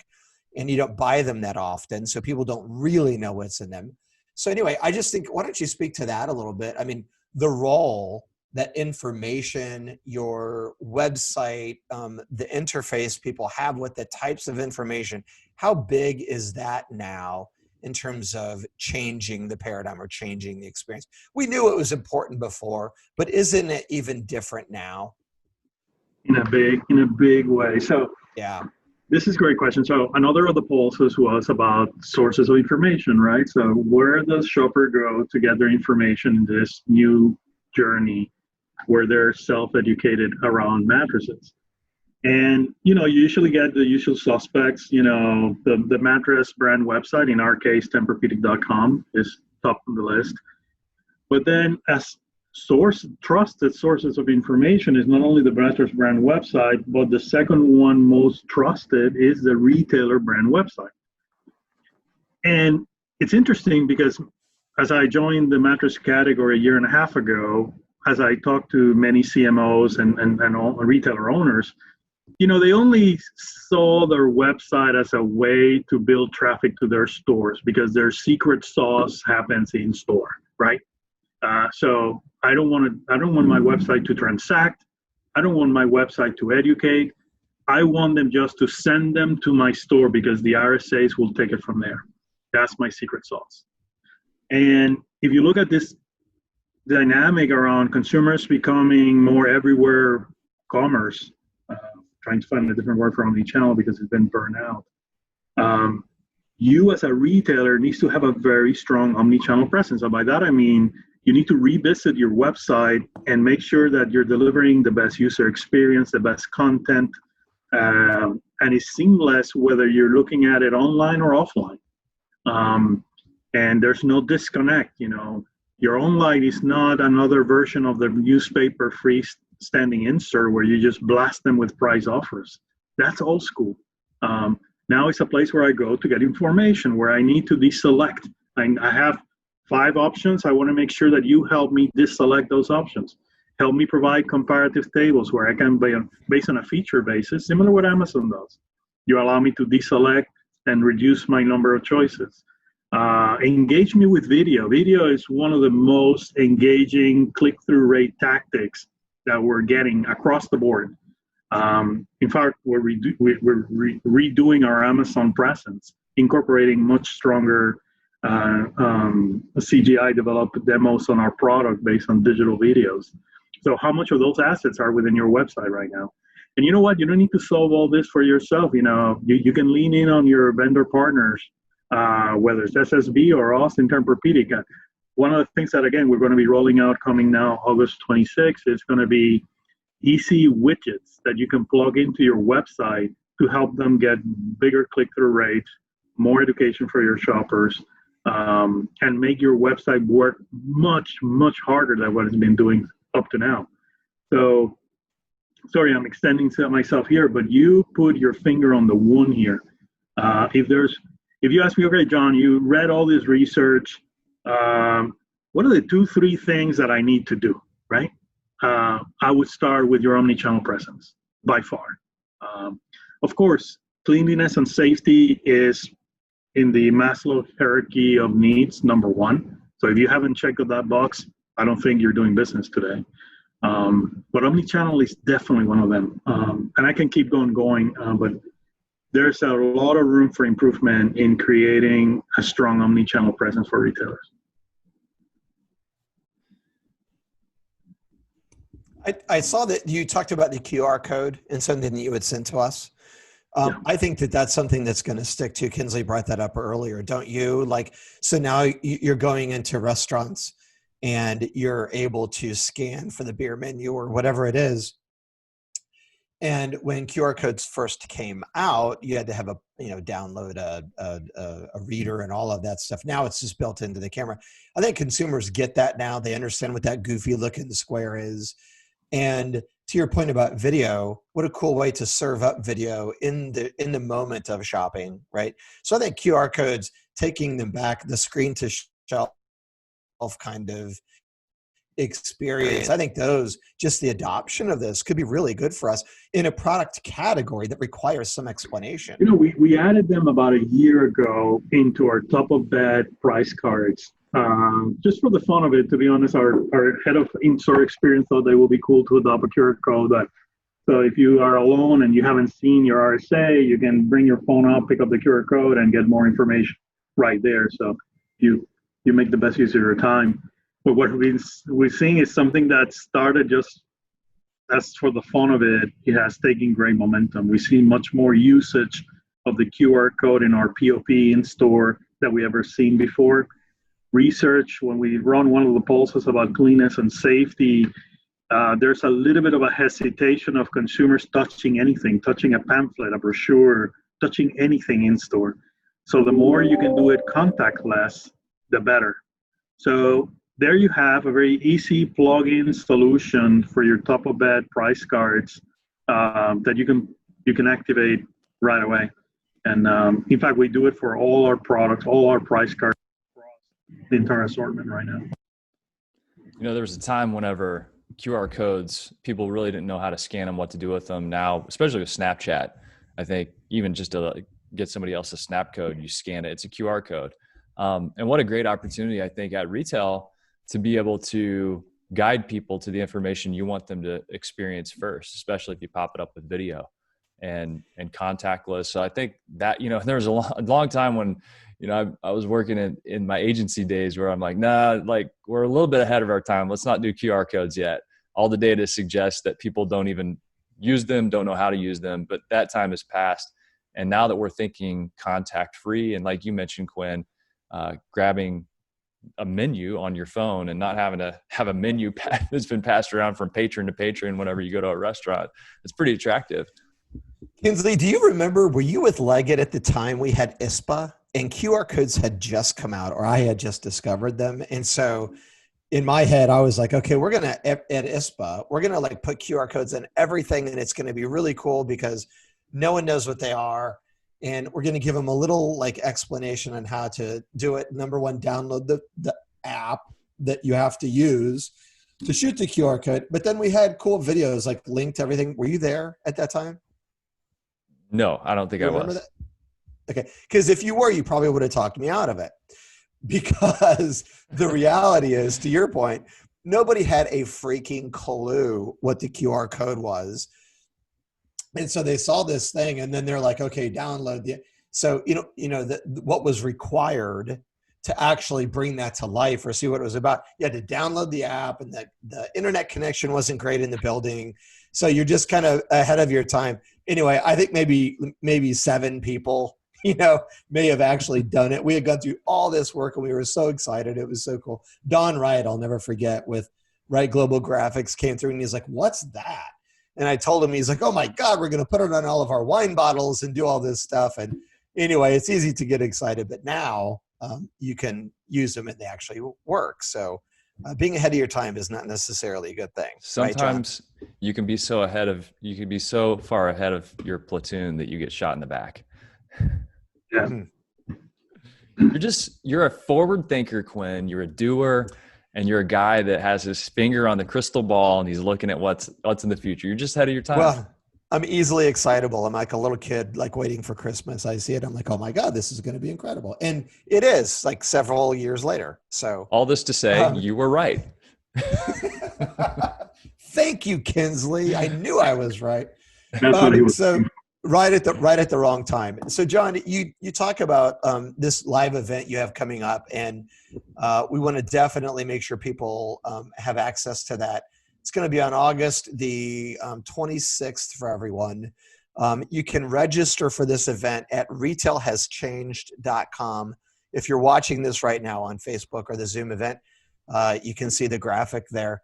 and you don't buy them that often, so people don't really know what's in them. So anyway, I just think, why don't you speak to that a little bit? I mean, the role that information, your website, the interface people have with the types of information, how big is that now in terms of changing the paradigm or changing the experience? We knew it was important before, but isn't it even different now? In a big way. So yeah, this is a great question. So another of the polls was about sources of information, right? So where does shopper go to get their information in this new journey where they're self-educated around mattresses? And, you usually get the usual suspects, the mattress brand website, in our case, Tempur-Pedic.com is top on the list. But then as trusted sources of information is not only the mattress brand website, but the second one most trusted is the retailer brand website. And it's interesting because as I joined the mattress category a year and a half ago, as I talked to many CMOs and all retailer owners, they only saw their website as a way to build traffic to their stores because their secret sauce happens in store, right? So I don't want my website to transact. I don't want my website to educate. I want them just to send them to my store because the RSAs will take it from there. That's my secret sauce. And if you look at this dynamic around consumers becoming more everywhere commerce, trying to find a different word for omnichannel because it's been burned out. You as a retailer needs to have a very strong omnichannel presence. And by that, I mean, you need to revisit your website and make sure that you're delivering the best user experience, the best content, and it's seamless whether you're looking at it online or offline. And there's no disconnect, Your online is not another version of the newspaper freestanding insert where you just blast them with price offers. That's old school. Now it's a place where I go to get information, where I need to deselect. I have 5 options. I want to make sure that you help me deselect those options. Help me provide comparative tables where I can, based on a feature basis, similar to what Amazon does. You allow me to deselect and reduce my number of choices. Engage me with video. Video is one of the most engaging click-through rate tactics that we're getting across the board. In fact, we're redoing our Amazon presence, incorporating much stronger CGI developed demos on our product based on digital videos. So how much of those assets are within your website right now? And you know what? You don't need to solve all this for yourself. You can lean in on your vendor partners, whether it's SSB or us in Tempur-Pedic. One of the things that, again, we're going to be rolling out coming now August 26th is going to be easy widgets that you can plug into your website to help them get bigger click-through rates, more education for your shoppers, and make your website work much, much harder than what it's been doing up to now. So, sorry, I'm extending myself here, but you put your finger on the one here. If you ask me, okay, John, you read all this research, what are the 2-3 things that I need to do, right? I would start with your omnichannel presence by far. Of course, cleanliness and safety is in the Maslow hierarchy of needs, number one. So if you haven't checked that box, I don't think you're doing business today. But omnichannel is definitely one of them. And I can keep going, but there's a lot of room for improvement in creating a strong omnichannel presence for retailers. I saw that you talked about the QR code and something that you had sent to us. Yeah. I think that that's something that's going to stick to. Kinsley brought that up earlier, don't you? So now you're going into restaurants and you're able to scan for the beer menu or whatever it is. And when QR codes first came out, you had to have download a reader and all of that stuff. Now it's just built into the camera. I think consumers get that now. They understand what that goofy looking square is. And to your point about video, what a cool way to serve up video in the moment of shopping, right? So I think QR codes, taking them back, the screen to shelf kind of experience, I think just the adoption of this could be really good for us in a product category that requires some explanation. We added them about a year ago into our top of bed price cards. Just for the fun of it, to be honest, our head of in-store experience thought they would be cool to adopt a QR code. So if you are alone and you haven't seen your RSA, you can bring your phone up, pick up the QR code, and get more information right there. So you make the best use of your time. But what we're seeing is something that started just as for the fun of it. It has taken great momentum. We see much more usage of the QR code in our POP in-store that we ever seen before. Research, when we run one of the pulses about cleanness and safety, there's a little bit of a hesitation of consumers touching anything, touching a pamphlet, a brochure, touching anything in store. So the more you can do it contactless, the better. So there you have a very easy plug-in solution for your top of bed price cards that you can activate right away. And in fact, we do it for all our products, all our price cards, the entire assortment right now. There was a time whenever QR codes, people really didn't know how to scan them, what to do with them. Now, especially with Snapchat, I think even just to get somebody else's snap code, you scan it, it's a QR code. And what a great opportunity, I think, at retail to be able to guide people to the information you want them to experience first, especially if you pop it up with video and contactless. So I think that, there was a long time when, I was working in my agency days where I'm like, nah, we're a little bit ahead of our time. Let's not do QR codes yet. All the data suggests that people don't even use them, don't know how to use them, but that time has passed. And now that we're thinking contact free, and like you mentioned, Quinn, grabbing a menu on your phone and not having to have a menu that's been passed around from patron to patron whenever you go to a restaurant, it's pretty attractive. Kinsley, do you remember, were you with Leggett at the time we had ISPA and QR codes had just come out, or I had just discovered them? And so in my head, I was like, okay, we're going to, at ISPA, we're going to put QR codes in everything. And it's going to be really cool because no one knows what they are. And we're going to give them a little explanation on how to do it. Number one, download the app that you have to use to shoot the QR code. But then we had cool videos linked to everything. Were you there at that time? No, I don't think I was. That? Okay. Because if you were, you probably would have talked me out of it. Because the reality is, to your point, nobody had a freaking clue what the QR code was. And so they saw this thing, and then they're like, okay, download the. So what was required to actually bring that to life or see what it was about, you had to download the app, and the internet connection wasn't great in the building. So you're just kind of ahead of your time. Anyway, I think maybe 7 people, may have actually done it. We had gone through all this work, and we were so excited. It was so cool. Don Wright, I'll never forget, with Wright Global Graphics, came through, and he's like, what's that? And I told him, he's like, oh my God, we're going to put it on all of our wine bottles and do all this stuff. And anyway, it's easy to get excited, but now you can use them and they actually work. So being ahead of your time is not necessarily a good thing. Sometimes you can be so far ahead of your platoon that you get shot in the back. Yeah. You're a forward thinker, Quinn. You're a doer. And you're a guy that has his finger on the crystal ball and he's looking at what's in the future. You're just ahead of your time. Well, I'm easily excitable. I'm like a little kid, like waiting for Christmas. I see it. I'm like, oh my God, this is going to be incredible. And it is, like several years later. So all this to say, you were right. Thank you, Kinsley. I knew I was right. That's what he was. So right at the wrong time. So John, you talk about this live event you have coming up, and we want to definitely make sure people have access to that. It's going to be on August the 26th for everyone. You can register for this event at retailhaschanged.com. If you're watching this right now on Facebook or the Zoom event, you can see the graphic there.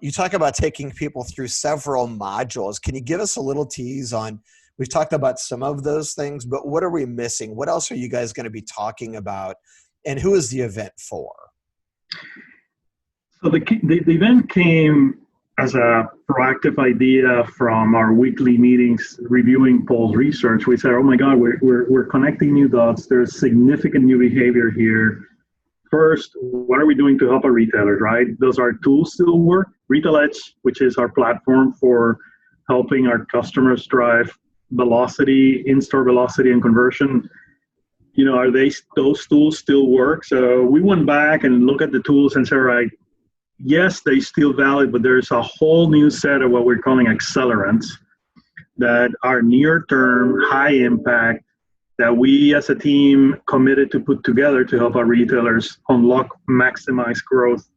You talk about taking people through several modules. Can you give us a little tease on, we've talked about some of those things, but what are we missing? What else are you guys going to be talking about? And who is the event for? So the event came as a proactive idea from our weekly meetings, reviewing polls research. We said, oh my God, we're connecting new dots. There's significant new behavior here. First, what are we doing to help our retailers, right? Does our tool still work? Retail Edge, which is our platform for helping our customers drive velocity, in-store velocity and conversion, are those tools still work? So we went back and looked at the tools and said, right, yes, they still valid, but there's a whole new set of what we're calling accelerants that are near-term, high impact, that we as a team committed to put together to help our retailers unlock, maximize growth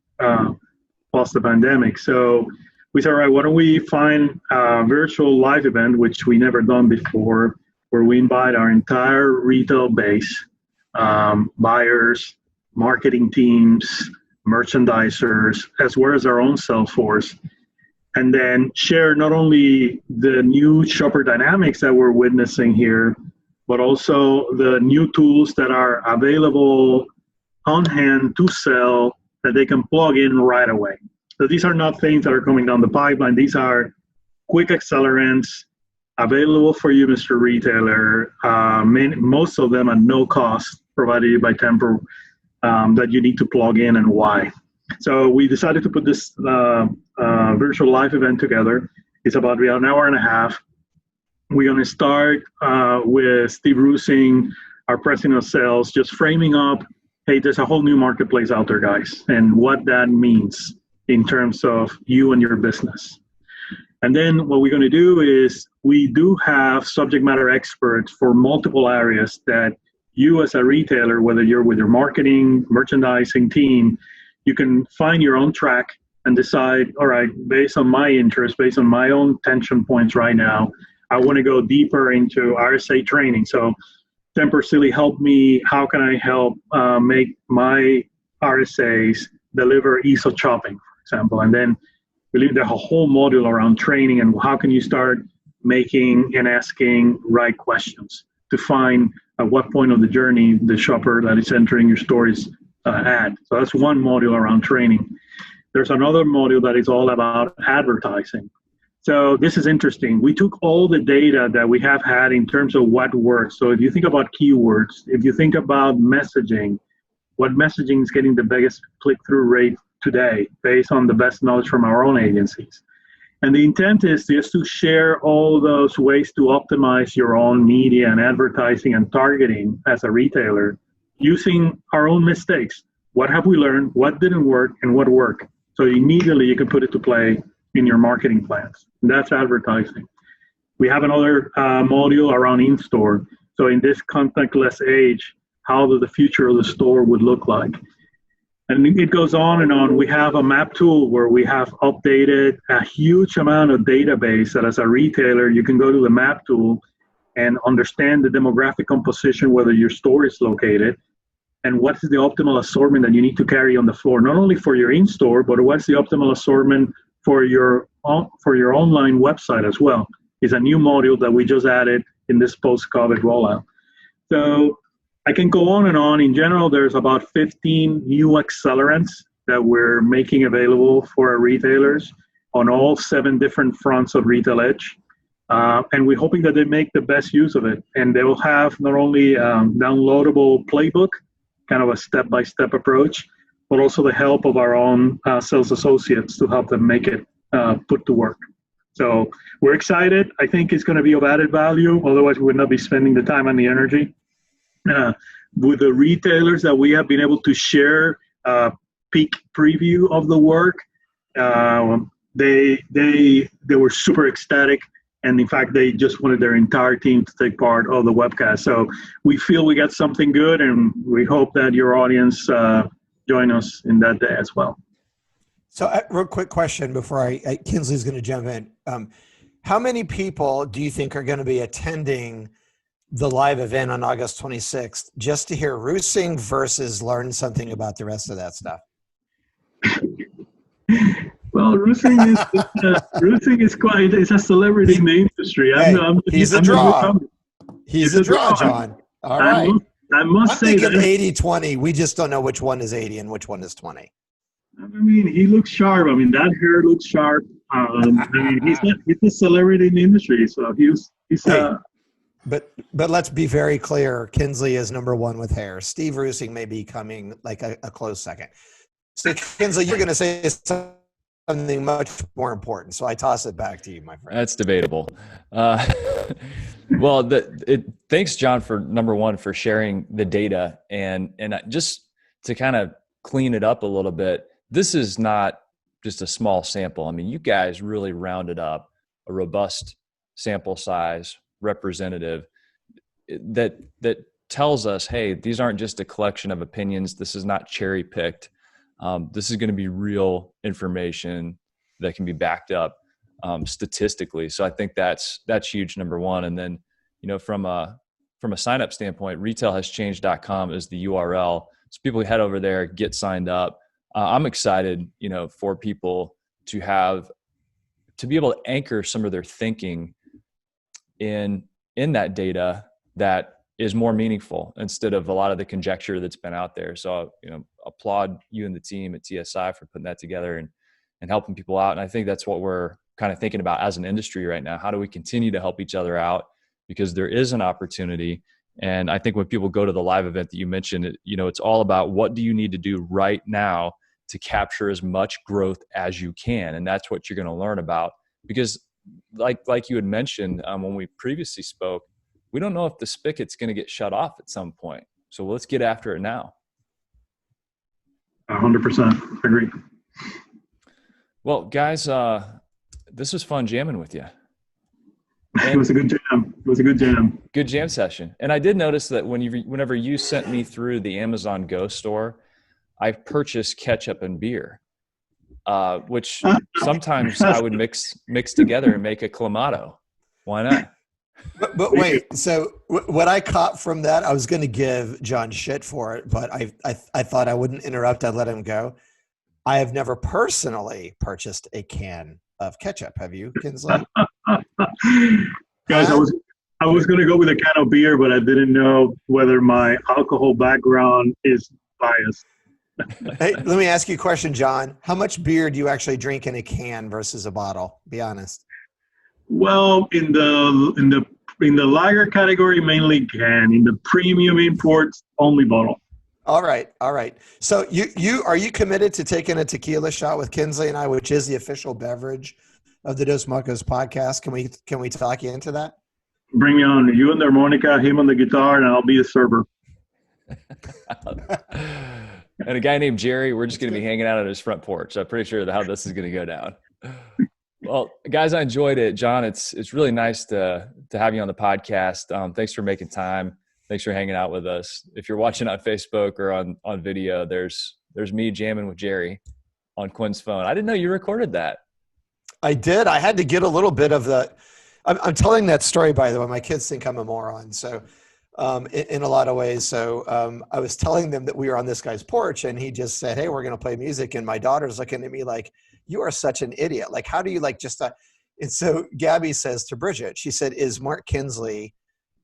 post the pandemic. So we said, all right, why don't we find a virtual live event, which we never done before, where we invite our entire retail base, buyers, marketing teams, merchandisers, as well as our own sales force, and then share not only the new shopper dynamics that we're witnessing here, but also the new tools that are available on hand to sell that they can plug in right away. So these are not things that are coming down the pipeline. These are quick accelerants available for you, Mr. Retailer. Most of them at no cost, provided by Tempur, that you need to plug in, and why. So we decided to put this virtual live event together. It's about an hour and a half. We're going to start with Steve Rusing, our president of sales, just framing up, hey, there's a whole new marketplace out there, guys, and what that means in terms of you and your business. And then what we're going to do is we do have subject matter experts for multiple areas that you as a retailer, whether you're with your marketing, merchandising team, you can find your own track and decide, all right, based on my interest, based on my own tension points right now, I want to go deeper into RSA training. So Tempur Silly helped me. How can I help make my RSAs deliver ease of shopping, for example? And then we leave the whole module around training and how can you start making and asking right questions to find at what point of the journey the shopper that is entering your store is at. So that's one module around training. There's another module that is all about advertising. So this is interesting. We took all the data that we have had in terms of what works. So if you think about keywords, if you think about messaging, what messaging is getting the biggest click-through rate today based on the best knowledge from our own agencies. And the intent is just to share all those ways to optimize your own media and advertising and targeting as a retailer using our own mistakes. What have we learned? What didn't work? And what worked? So immediately you can put it to play in your marketing plans. And that's advertising. We have another module around in-store. So in this contactless age, how the future of the store would look like. And it goes on and on. We have a map tool where we have updated a huge amount of database that as a retailer, you can go to the map tool and understand the demographic composition, whether your store is located, and what is the optimal assortment that you need to carry on the floor, not only for your in-store, but what's the optimal assortment for your online website as well. It's a new module that we just added in this post-COVID rollout. So I can go on and on. In general, there's about 15 new accelerants that we're making available for our retailers on all 7 different fronts of Retail Edge. And we're hoping that they make the best use of it. And they will have not only downloadable playbook, kind of a step-by-step approach, but also the help of our own sales associates to help them make it put to work. So we're excited. I think it's going to be of added value. Otherwise, we would not be spending the time and the energy. With the retailers that we have been able to share peek preview of the work, they were super ecstatic, and in fact they just wanted their entire team to take part of the webcast. So we feel we got something good, and we hope that your audience join us in that day as well. So real quick question before Kinsley's going to jump in. How many people do you think are going to be attending the live event on August 26th just to hear roosing versus learn something about the rest of that stuff? Well, roosing is quite, it's a celebrity in the industry. He's a draw. He's a draw, John. All right. I must say that 80-20. We just don't know which one is 80 and which one is 20. I mean, he looks sharp. I mean, that hair looks sharp. I mean, he's a celebrity in the industry, so he's But let's be very clear. Kinsley is number 1 with hair. Steve Roosing may be coming like a close second. So Kinsley, you're going to say something much more important. So I toss it back to you, my friend. That's debatable. Well, thanks, John, for number 1 for sharing the data, and just to kind of clean it up a little bit. This is not just a small sample. I mean, you guys really rounded up a robust sample size representative that tells us, hey, these aren't just a collection of opinions. This is not cherry picked. This is going to be real information that can be backed up statistically. So I think that's huge, number 1. And then, from a sign up standpoint, retailhaschanged.com is the URL. So people head over there, get signed up. I'm excited, for people to be able to anchor some of their thinking in that data that is more meaningful instead of a lot of the conjecture that's been out there. So, applaud you and the team at TSI for putting that together and helping people out. And I think that's what we're kind of thinking about as an industry right now. How do we continue to help each other out? Because there is an opportunity. And I think when people go to the live event that you mentioned, it's all about what do you need to do right now to capture as much growth as you can. And that's what you're going to learn about. Because like you had mentioned when we previously spoke, we don't know if the spigot's going to get shut off at some point. So let's get after it now. 100% agree. Well, guys, this was fun jamming with you. It was a good jam. Good jam session. And I did notice that whenever you sent me through the Amazon Go store, I purchased ketchup and beer, which sometimes I would mix together and make a clamato. Why not? But wait, so what I caught from that, I was going to give John shit for it, but I thought I wouldn't interrupt. I'd let him go. I have never personally purchased a can of ketchup. Have you, Kinsley? Guys, I was going to go with a can of beer, but I didn't know whether my alcohol background is biased. Hey, let me ask you a question, John. How much beer do you actually drink in a can versus a bottle? Be honest. Well, in the lager category, mainly can. In the premium imports, only bottle. All right. So are you committed to taking a tequila shot with Kinsley and I, which is the official beverage of the Dos Mocos podcast? Can we talk you into that? Bring me on. You on the harmonica, him on the guitar, and I'll be a server. And a guy named Jerry, we're just going to be hanging out on his front porch. I'm pretty sure how this is going to go down. Well, guys, I enjoyed it. John, it's really nice to have you on the podcast. Thanks for making time. Thanks for hanging out with us. If you're watching on Facebook or on video, there's me jamming with Jerry on Quinn's phone. I didn't know you recorded that. I did. I had to get a little bit of the. I'm telling that story, by the way. My kids think I'm a moron, so in a lot of ways. So I was telling them that we were on this guy's porch, and he just said, "Hey, we're going to play music." And my daughter's looking at me like, "You are such an idiot. Like, how do you like just?" And so Gabby says to Bridget, she said, "Is Mark Kinsley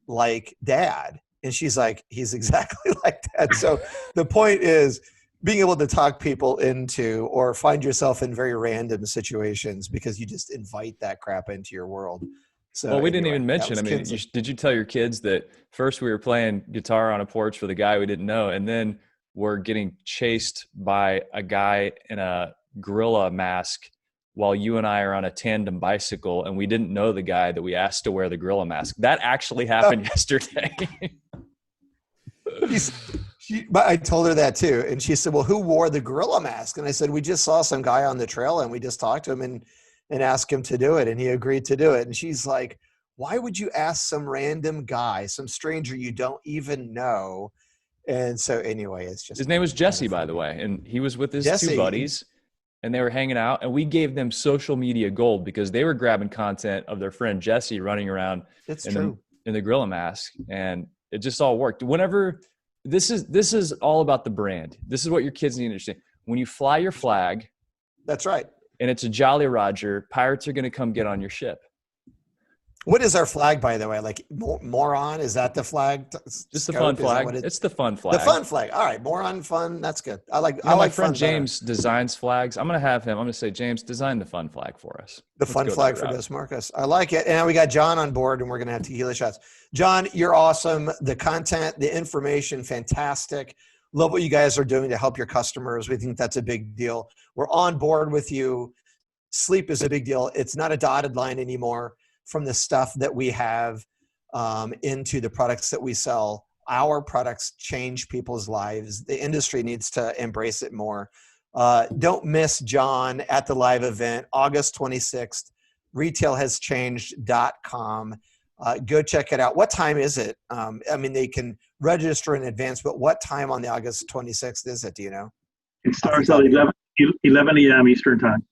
like Dad?" And she's like, "He's exactly like Dad." So the point is being able to talk people into or find yourself in very random situations because you just invite that crap into your world. So well, we didn't even mention, I mean, did you tell your kids that first we were playing guitar on a porch with a guy we didn't know, and then we're getting chased by a guy in a gorilla mask while you and I are on a tandem bicycle, and we didn't know the guy that we asked to wear the gorilla mask? That actually happened yesterday. But I told her that too. And she said, "Well, who wore the gorilla mask?" And I said, "We just saw some guy on the trail and we just talked to him and asked him to do it. And he agreed to do it." And she's like, "Why would you ask some random guy, some stranger you don't even know?" And so anyway, it's just. His name was Jesse, by the way. And he was with his Jesse. two buddies and they were hanging out, and we gave them social media gold because they were grabbing content of their friend Jesse running around in the gorilla mask. And it just all worked. Whenever this is all about the brand. This is what your kids need to understand. When you fly your flag, that's right. And it's a Jolly Roger, pirates are going to come get on your ship. What is our flag, by the way? Like moron? Is that the flag? Just the fun flag. It's the fun flag. The fun flag. All right, moron, fun. That's good. I like. My friend James designs flags. I'm going to say, James, design the fun flag for us. The fun flag for Dos Marcos. I like it. And we got John on board, and we're going to have tequila shots. John, you're awesome. The content, the information, fantastic. Love what you guys are doing to help your customers. We think that's a big deal. We're on board with you. Sleep is a big deal. It's not a dotted line anymore from the stuff that we have into the products that we sell. Our products change people's lives. The industry needs to embrace it more. Don't miss John at the live event, August 26th, retailhaschanged.com. Go check it out. What time is it? I mean, they can register in advance, but what time on the August 26th is it? Do you know? It starts at 11 a.m. Eastern time.